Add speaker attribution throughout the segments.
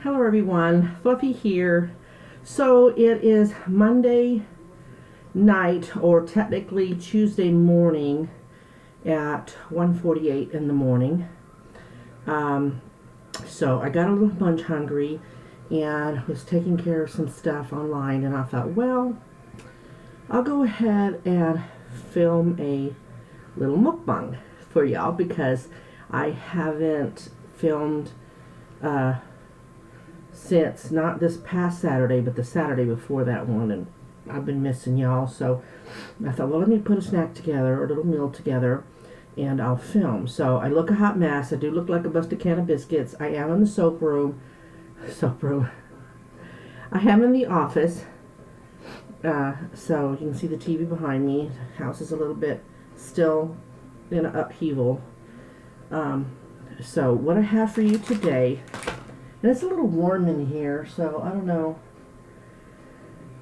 Speaker 1: Hello everyone, Fluffy here. So it is Monday night, or technically Tuesday morning at 1:48 in the morning. So I got a little bunch hungry and was taking care of some stuff online, and I thought, well, I'll go ahead and film a little mukbang for y'all because I haven't filmed since not this past Saturday, but the Saturday before that one, and I've been missing y'all. So I thought, well, let me put a snack together, or a little meal together, and I'll film. So I look a hot mess. I do look like a busted can of biscuits. I am in the soap room. I am in the office. So you can see the TV behind me. The house is a little bit still in an upheaval. So what I have for you today, and it's a little warm in here, so I don't know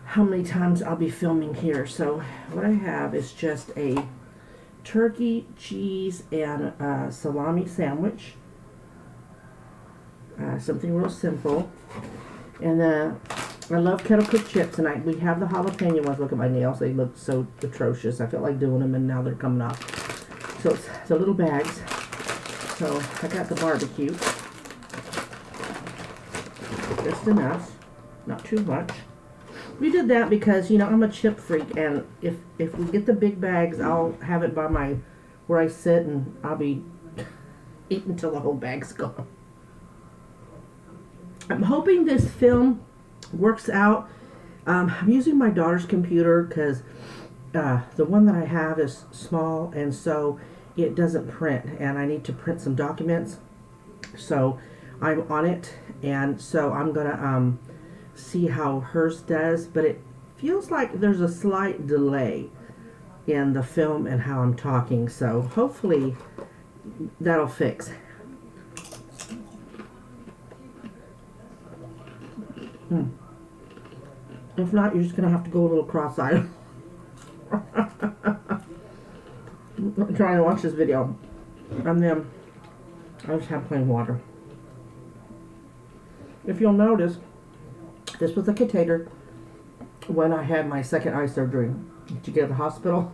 Speaker 1: how many times I'll be filming here. So what I have is just a turkey, cheese, and salami sandwich. Something real simple. And then I love kettle cooked chips, and we have the jalapeno ones. Look at my nails; they look so atrocious. I felt like doing them, and now they're coming off. So it's the little bags. So I got the barbecue. Just enough, not too much. We did that because, you know, I'm a chip freak, and if we get the big bags, I'll have it by where I sit, and I'll be eating until the whole bag's gone. I'm hoping this film works out. I'm using my daughter's computer because the one that I have is small, and so it doesn't print, and I need to print some documents. So I'm on it, and so I'm gonna see how hers does, but it feels like there's a slight delay in the film and how I'm talking, so hopefully that'll fix. If not, you're just gonna have to go a little cross-eyed. I'm trying to watch this video, and then I just have plain water. If you'll notice, this was a container when I had my second eye surgery to get to the hospital.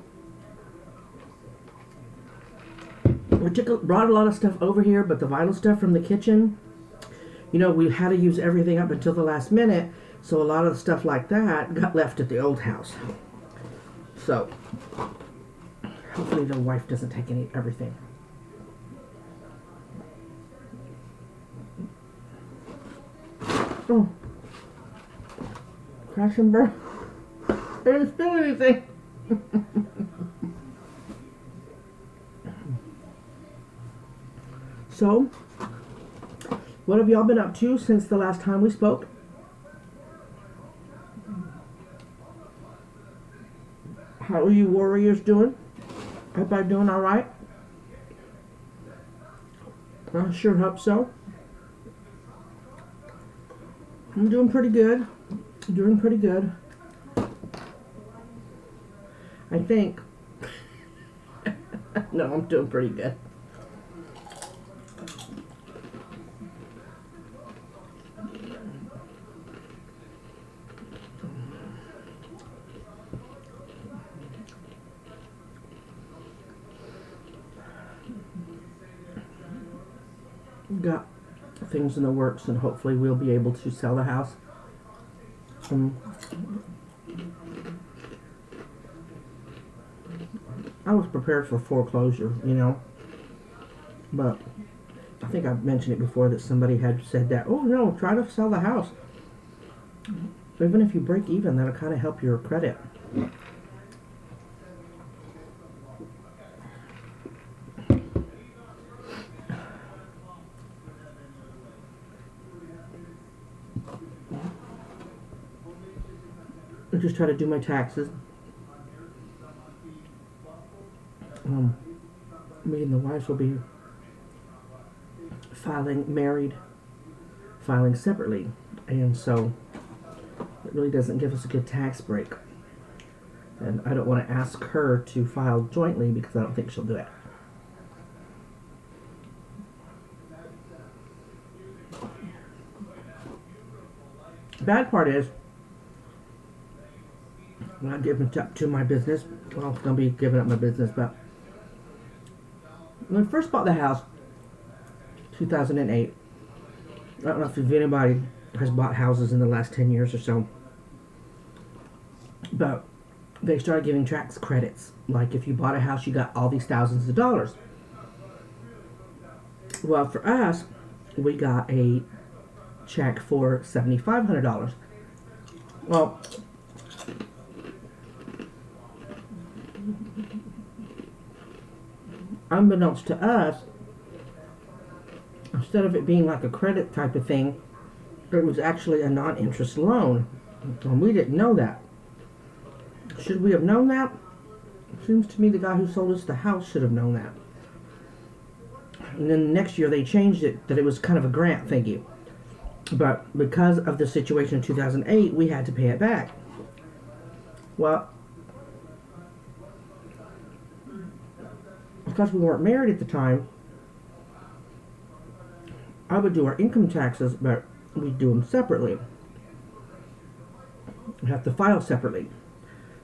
Speaker 1: We brought a lot of stuff over here, but the vital stuff from the kitchen, you know, we had to use everything up until the last minute, so a lot of the stuff like that got left at the old house. So hopefully the wife doesn't take everything. Oh, crash and burn. I didn't spill anything. So, what have y'all been up to since the last time we spoke? How are you warriors doing? Everybody doing all right? I sure hope so. I'm doing pretty good. Doing pretty good. I think. No, I'm doing pretty good. Got things in the works, and hopefully we'll be able to sell the house. I was prepared for foreclosure, you know, but I think I've mentioned it before that somebody had said that, oh no, try to sell the house. Even if you break even, that'll kind of help your credit. I just try to do my taxes. Me and the wife will be filing separately, and so it really doesn't give us a good tax break. And I don't want to ask her to file jointly because I don't think she'll do it. bad part is, when I give it up to my business, well, it's going to be giving up my business, but when I first bought the house, 2008, I don't know if anybody has bought houses in the last 10 years or so, but they started giving tax credits. Like if you bought a house, you got all these thousands of dollars. Well, for us, we got a check for $7,500. Well, unbeknownst to us, instead of it being like a credit type of thing, it was actually a non-interest loan. And we didn't know that. Should we have known that? It seems to me the guy who sold us the house should have known that. And then next year they changed it, that it was kind of a grant thingy. But because of the situation in 2008, we had to pay it back. Well, because we weren't married at the time, I would do our income taxes, but we'd do them separately. We have to file separately.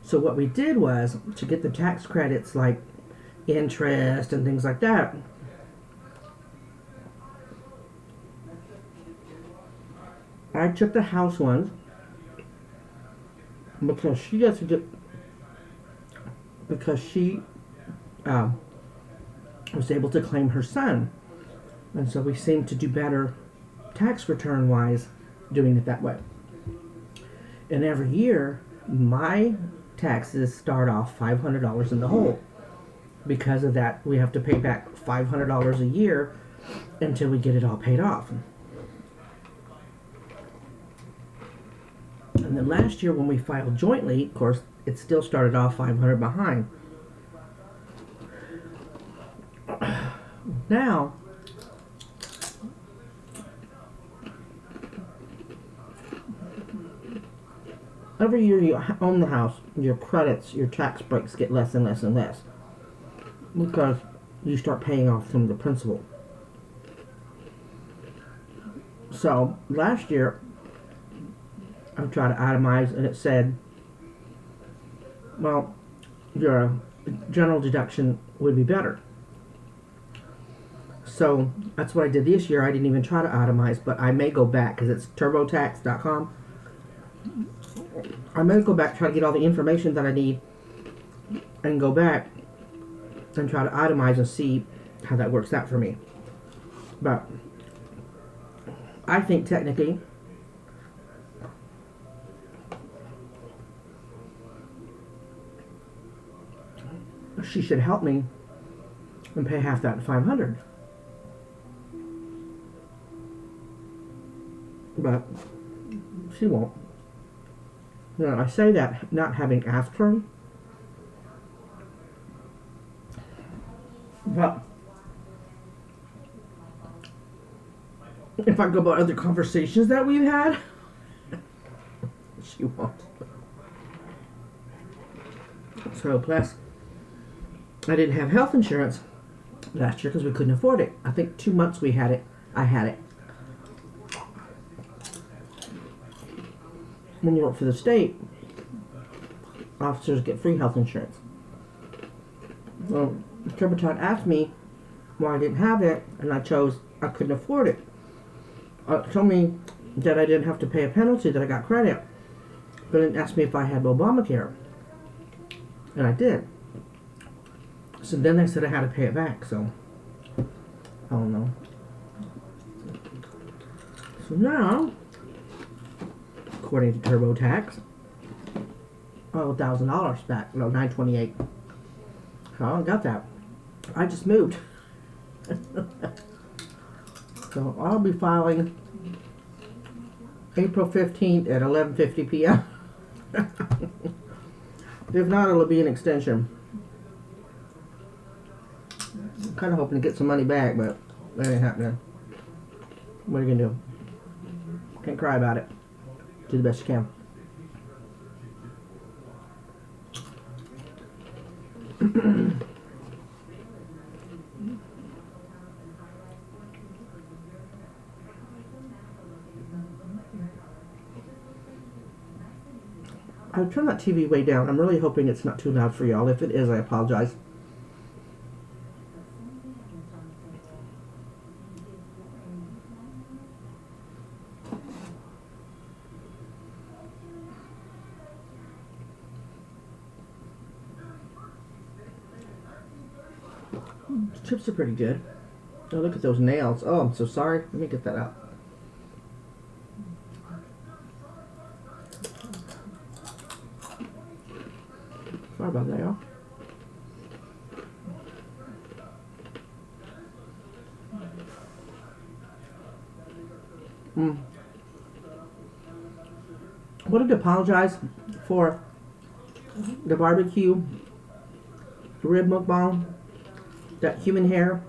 Speaker 1: So what we did was, to get the tax credits like interest and things like that, I took the house ones because she was able to claim her son, and so we seemed to do better tax return wise doing it that way. And every year my taxes start off $500 in the hole. Because of that, we have to pay back $500 a year until we get it all paid off. And then last year when we filed jointly, of course, it still started off $500 behind. Now, every year you own the house, your credits, your tax breaks get less and less and less. Because you start paying off some of the principal. So, last year, I tried to itemize, and it said, well, your general deduction would be better. So that's what I did this year. I didn't even try to itemize, but I may go back because it's turbotax.com. I may go back, try to get all the information that I need, and go back and try to itemize and see how that works out for me. But I think technically she should help me and pay half that $500. But she won't. You know, I say that not having asked her. But if I go by other conversations that we've had, she won't. So plus, I didn't have health insurance last year because we couldn't afford it. I think 2 months we had it. I had it. When you work for the state, officers get free health insurance. Well, TurboTax asked me why I didn't have it, and I chose I couldn't afford it. Told me that I didn't have to pay a penalty, that I got credit, but it asked me if I had Obamacare, and I did. So then they said I had to pay it back, so I don't know. So now, according to TurboTax, $1,000 back. No, $928. So I don't got that. I just moved. So I'll be filing April 15th at 11:50 p.m. If not, it'll be an extension. I'm kind of hoping to get some money back, but that ain't happening. What are you gonna do? Can't cry about it. Do the best you can. I'll turn that TV way down. I'm really hoping it's not too loud for y'all. If it is, I apologize. The chips are pretty good. Oh, look at those nails. Oh, I'm so sorry. Let me get that out. Sorry about that, y'all. I wanted to apologize for the barbecue rib mukbang, that human hair.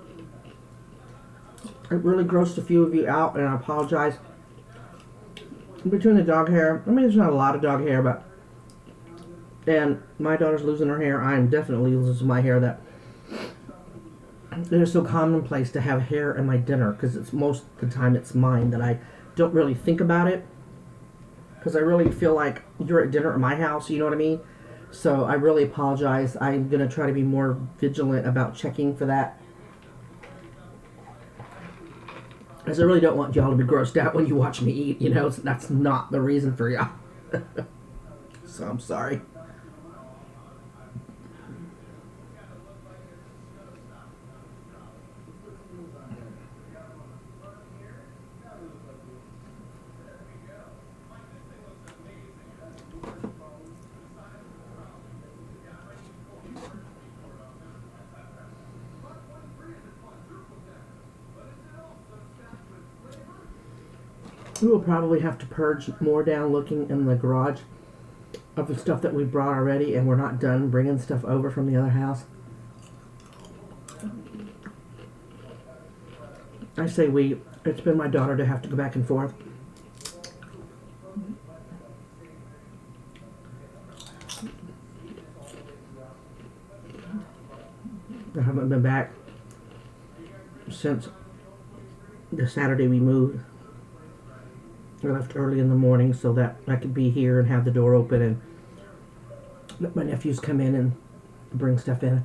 Speaker 1: It really grossed a few of you out, and I apologize. Between the dog hair, I mean, there's not a lot of dog hair, but and my daughter's losing her hair. I'm definitely losing my hair. That it is so commonplace to have hair in my dinner because it's most of the time it's mine that I don't really think about it because I really feel like you're at dinner at my house. You know what I mean? So I really apologize. I'm gonna try to be more vigilant about checking for that. Because I really don't want y'all to be grossed out when you watch me eat, you know? That's not the reason for y'all. So I'm sorry. We will probably have to purge more down looking in the garage of the stuff that we brought already, and we're not done bringing stuff over from the other house. I say we. It's been my daughter to have to go back and forth. I haven't been back since the Saturday we moved. I left early in the morning so that I could be here and have the door open and let my nephews come in and bring stuff in.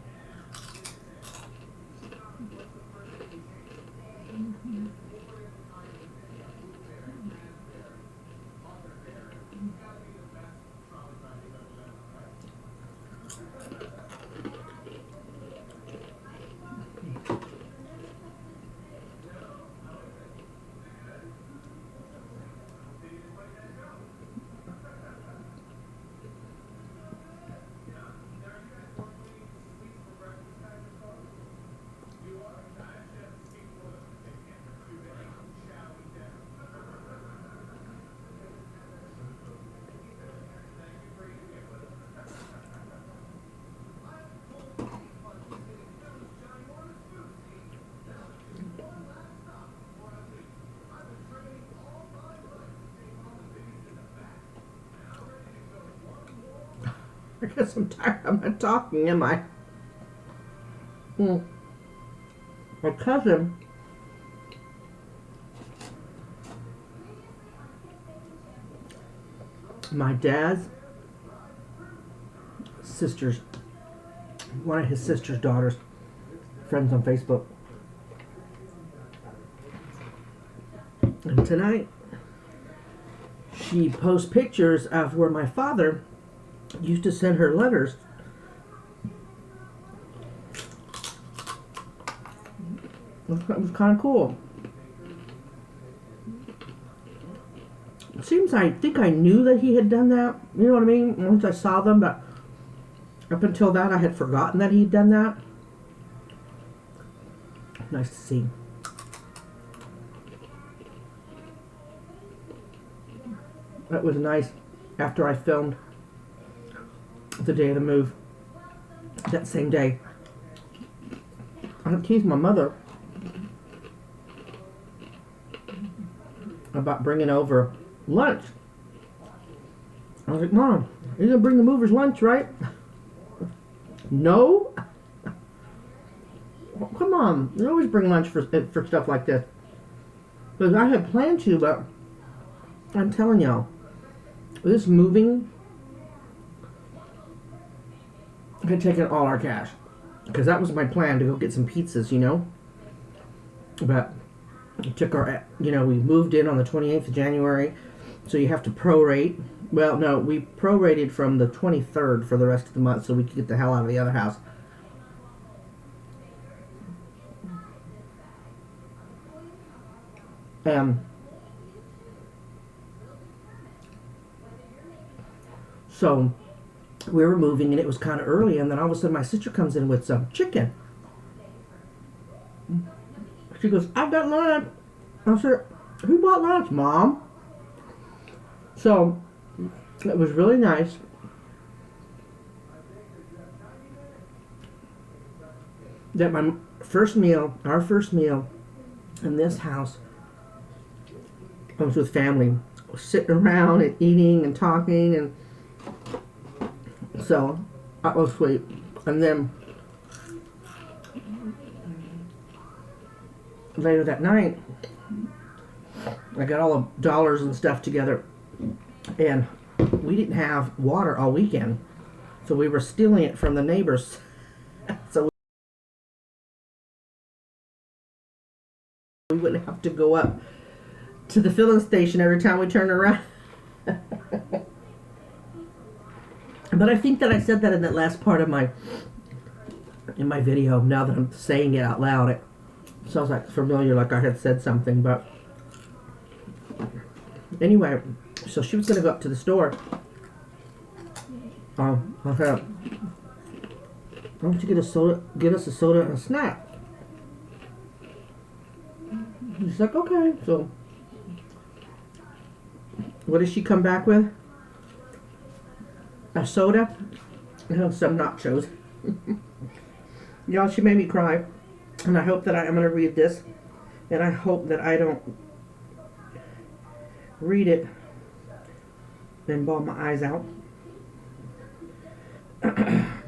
Speaker 1: I guess I'm tired. I'm not talking, am I? My cousin my dad's sister's, one of his sister's daughters, friends on Facebook. And tonight, she posts pictures of where my father used to send her letters. It was kind of cool. It seems I think I knew that he had done that. You know what I mean? Once I saw them, but up until that, I had forgotten that he'd done that. Nice to see. That was nice after I filmed the day of the move. That same day. I teased my mother about bringing over lunch. I was like, Mom, you're gonna bring the movers lunch, right? No? Well, come on, you always bring lunch for stuff like this. Because I had planned to, but I'm telling y'all, this moving I had taken all our cash because that was my plan to go get some pizzas, you know. But it took our, you know, we moved in on the 28th of January, so you have to prorate. Well, no, we prorated from the 23rd for the rest of the month so we could get the hell out of the other house. So we were moving and it was kind of early, and then all of a sudden my sister comes in with some chicken. She goes, "I've got lunch." I said, "Who bought lunch, Mom?" So it was really nice. That my first meal, our first meal in this house, I was with family, sitting around and eating and talking, and so that was sweet. And then later that night, I got all the dollars and stuff together, and we didn't have water all weekend, so we were stealing it from the neighbors. So we wouldn't have to go up to the filling station every time we turned around. But I think that I said that in that last part of my video. Now that I'm saying it out loud, it sounds like familiar, like I had said something. But anyway, so she was going to go up to the store. I said, "Why don't you get a soda? Get us a soda and a snack." She's like, "Okay." So what did she come back with? A soda and some nachos. Y'all, she made me cry. And I hope that I'm going to read this. And I hope that I don't read it and bawl my eyes out. I'm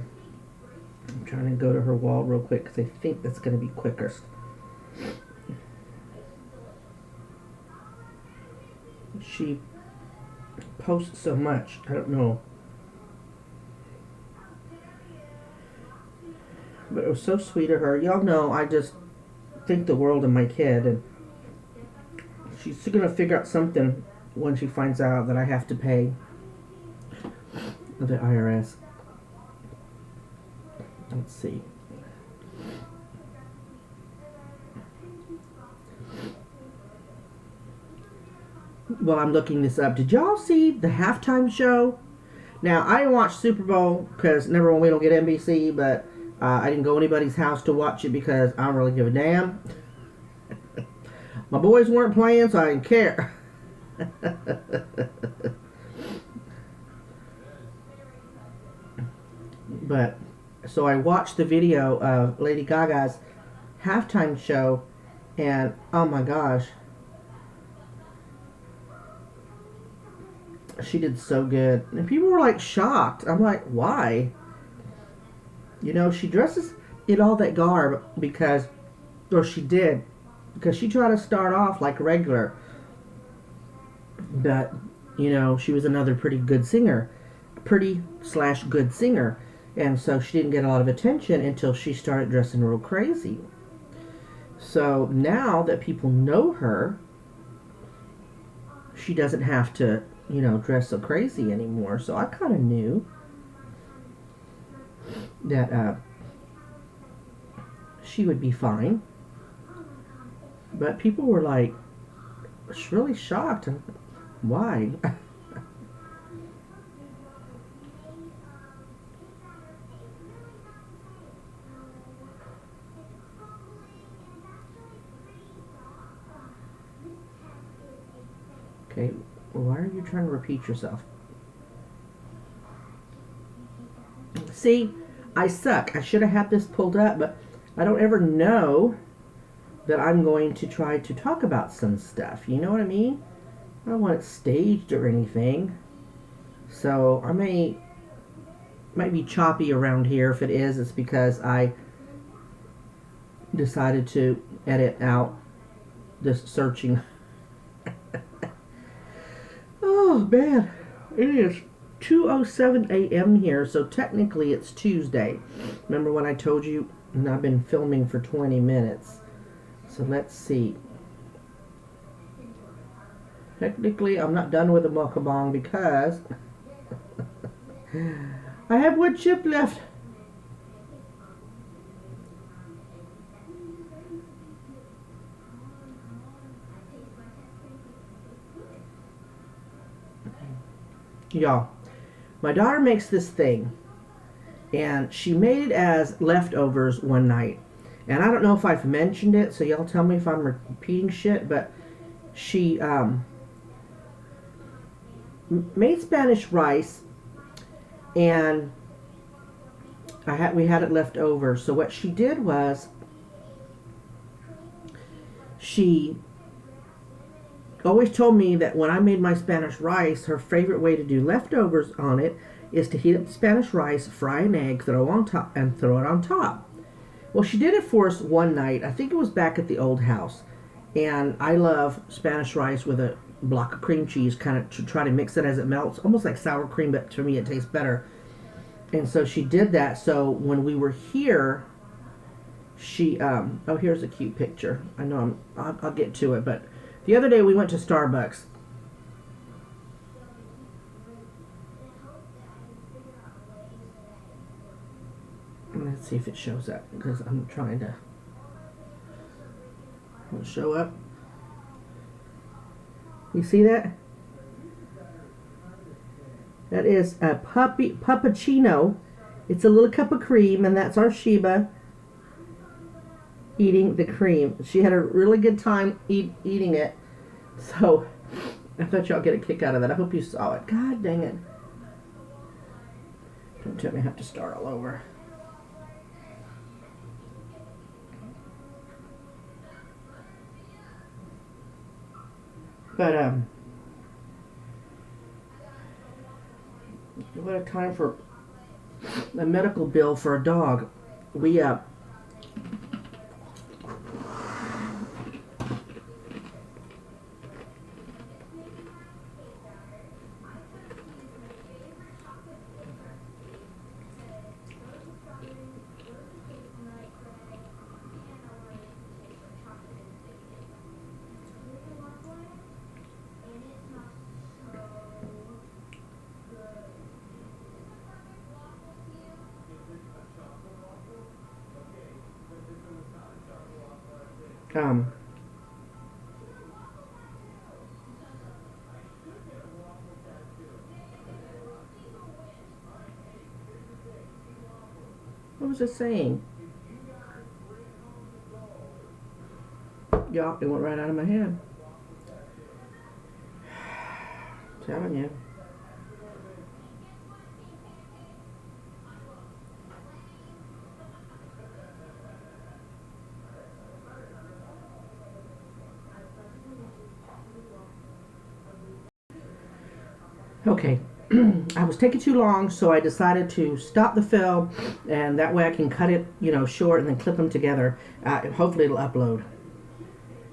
Speaker 1: trying to go to her wall real quick because I think that's going to be quickest. She posts so much. I don't know. But it was so sweet of her. Y'all know I just think the world of my kid, and she's gonna figure out something when she finds out that I have to pay the IRS. Let's see. Well, I'm looking this up. Did y'all see the halftime show? Now, I didn't watch Super Bowl because, number one, we don't get NBC, but I didn't go to anybody's house to watch it because I don't really give a damn. My boys weren't playing, so I didn't care. But, so I watched the video of Lady Gaga's halftime show, and oh my gosh, she did so good. And people were like shocked. I'm like, why? You know, she dresses in all that garb because, or she did, because she tried to start off like regular. But, you know, she was another pretty good singer. Pretty/good singer. And so she didn't get a lot of attention until she started dressing real crazy. So now that people know her, she doesn't have to, you know, dress so crazy anymore. So I kind of knew that she would be fine. But people were like really shocked. Why? Okay, why are you trying to repeat yourself? See, I suck. I should have had this pulled up, but I don't ever know that I'm going to try to talk about some stuff. You know what I mean? I don't want it staged or anything. So I might be choppy around here. If it is, it's because I decided to edit out this searching. Oh man, it is 2:07 a.m. here, so technically it's Tuesday. Remember when I told you? And I've been filming for 20 minutes. So let's see. Technically, I'm not done with the mukbang because I have one chip left. Y'all, my daughter makes this thing, and she made it as leftovers one night. And I don't know if I've mentioned it, so y'all tell me if I'm repeating shit, but she made Spanish rice, and we had it left over. So what she did was she always told me that when I made my Spanish rice, her favorite way to do leftovers on it is to heat up the Spanish rice, fry an egg, throw on top, and throw it on top. Well, she did it for us one night. I think it was back at the old house. And I love Spanish rice with a block of cream cheese, kind of to try to mix it as it melts, almost like sour cream, but to me it tastes better. And so she did that. So when we were here, she oh, here's a cute picture. I know I'll get to it, but the other day we went to Starbucks. Let's see if it shows up, because I'm trying to. Will it show up? You see that? That is a puppuccino. It's a little cup of cream, and that's our Sheba eating the cream. She had a really good time eating it. So I thought y'all get a kick out of that. I hope you saw it. God dang it. Don't tell me I have to start all over. But what a time for a medical bill for a dog. We what was I saying? Y'all, it went right out of my head. I'm telling you. Okay, I was taking too long, so I decided to stop the film, and that way I can cut it, short and then clip them together. Hopefully it'll upload.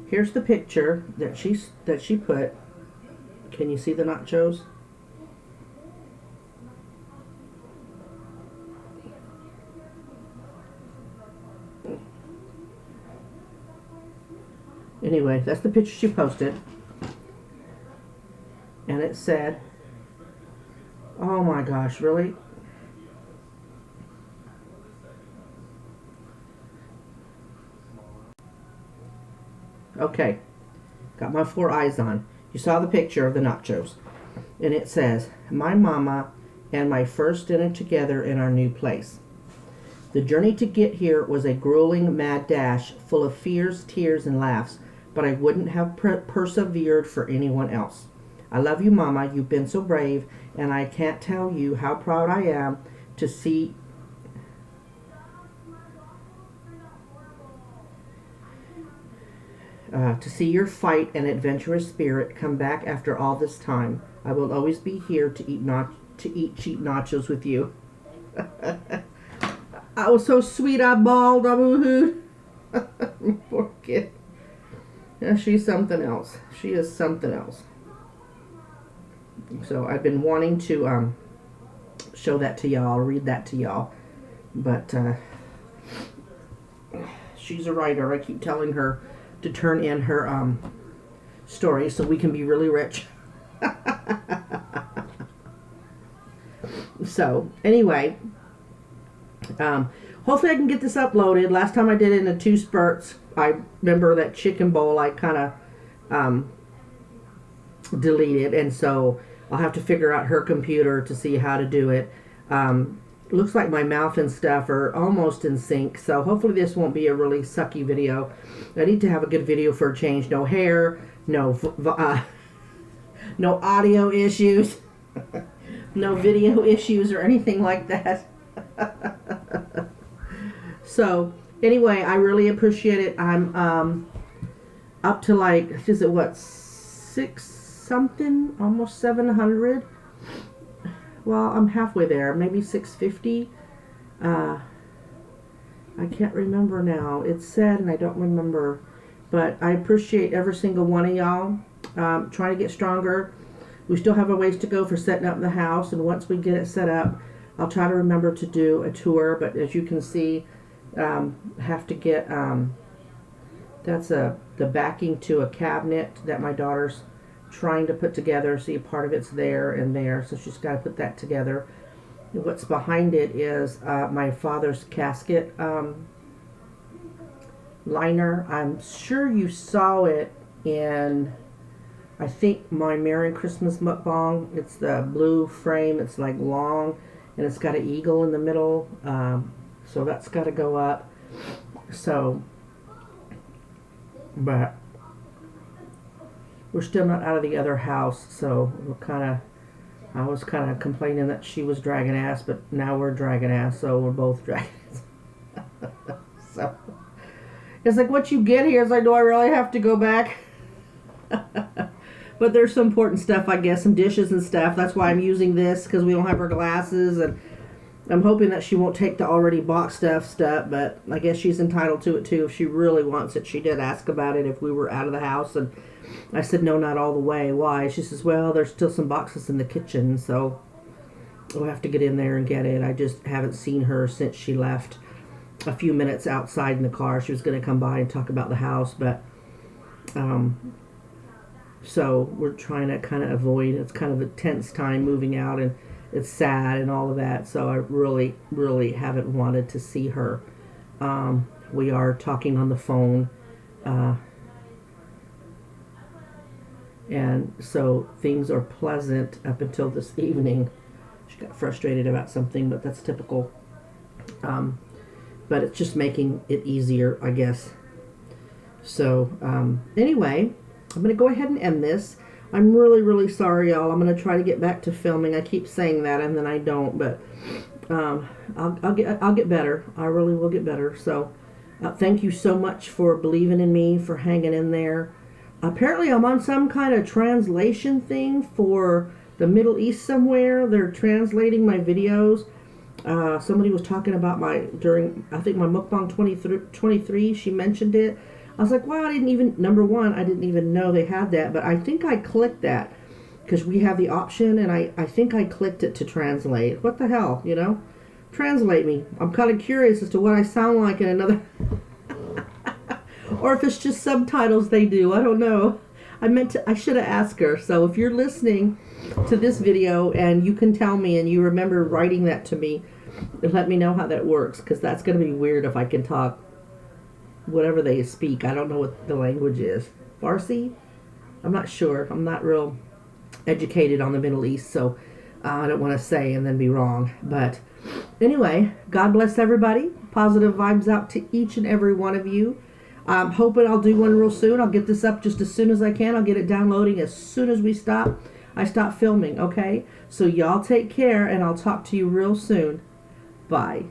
Speaker 1: Here's the picture that she put. Can you see the nachos? Anyway, that's the picture she posted. And it said, oh my gosh, really? Okay, got my 4 eyes on. You saw the picture of the nachos. And it says, my mama and my first dinner together in our new place. The journey to get here was a grueling, mad dash full of fears, tears, and laughs, but I wouldn't have persevered for anyone else. I love you, Mama. You've been so brave, and I can't tell you how proud I am to see your fight and adventurous spirit come back after all this time. I will always be here to eat cheap nachos with you. I was so sweet, I bawled. I boo-hooed. Poor kid. Yeah, she's something else. She is something else. So I've been wanting to show that to y'all, read that to y'all. But she's a writer. I keep telling her to turn in her stories so we can be really rich. So anyway, hopefully I can get this uploaded. Last time I did it in 2 spurts. I remember that chicken bowl I kind of deleted, and so I'll have to figure out her computer to see how to do it. Looks like my mouth and stuff are almost in sync, so hopefully this won't be a really sucky video. I need to have a good video for a change. No hair, no no audio issues, no video issues or anything like that. So anyway, I really appreciate it. I'm up to like, is it what, 6 something, almost 700. Well, I'm halfway there, maybe 650. I can't remember now. It's said and I don't remember, but I appreciate every single one of y'all. Trying to get stronger. We still have a ways to go for setting up the house, and once we get it set up, I'll try to remember to do a tour. But as you can see, have to get that's the backing to a cabinet that my daughter's trying to put together. See, a part of it's there and there, so she's got to put that together. And what's behind it is my father's casket liner. I'm sure you saw it in, I think, my Merry Christmas mukbang. It's the blue frame. It's like long, and it's got an eagle in the middle. So that's got to go up. So, but we're still not out of the other house, so we're I was kind of complaining that she was dragging ass, but now we're dragging ass, so we're both dragging ass. So, it's like, what you get here is like, do I really have to go back? But there's some important stuff, I guess, some dishes and stuff. That's why I'm using this, because we don't have her glasses, and I'm hoping that she won't take the already bought stuff, but I guess she's entitled to it too if she really wants it. She did ask about it if we were out of the house, and I said, no, not all the way. Why? She says, well, there's still some boxes in the kitchen, so we'll have to get in there and get it. I just haven't seen her since she left a few minutes outside in the car. She was going to come by and talk about the house, but so we're trying to kind of avoid, it's kind of a tense time moving out, and it's sad and all of that, so I really, really haven't wanted to see her. We are talking on the phone, and so things are pleasant up until this evening. She got frustrated about something, but that's typical. But it's just making it easier, I guess. So anyway, I'm going to go ahead and end this. I'm really, really sorry, y'all. I'm going to try to get back to filming. I keep saying that, and then I don't, but I'll get better. I really will get better. So thank you so much for believing in me, for hanging in there. Apparently, I'm on some kind of translation thing for the Middle East somewhere. They're translating my videos. Somebody was talking about during, I think, my mukbang 23, she mentioned it. I was like, wow, I didn't even know they had that, but I think I clicked that because we have the option, and I think I clicked it to translate. What the hell, you know? Translate me. I'm kind of curious as to what I sound like in another, or if it's just subtitles they do. I don't know. I should have asked her. So if you're listening to this video and you can tell me and you remember writing that to me, let me know how that works, because that's going to be weird if I can talk whatever they speak. I don't know what the language is. Farsi? I'm not sure. I'm not real educated on the Middle East, so I don't want to say and then be wrong. But anyway, God bless everybody. Positive vibes out to each and every one of you. I'm hoping I'll do one real soon. I'll get this up just as soon as I can. I'll get it downloading as soon as I stop filming, okay? So y'all take care, and I'll talk to you real soon. Bye.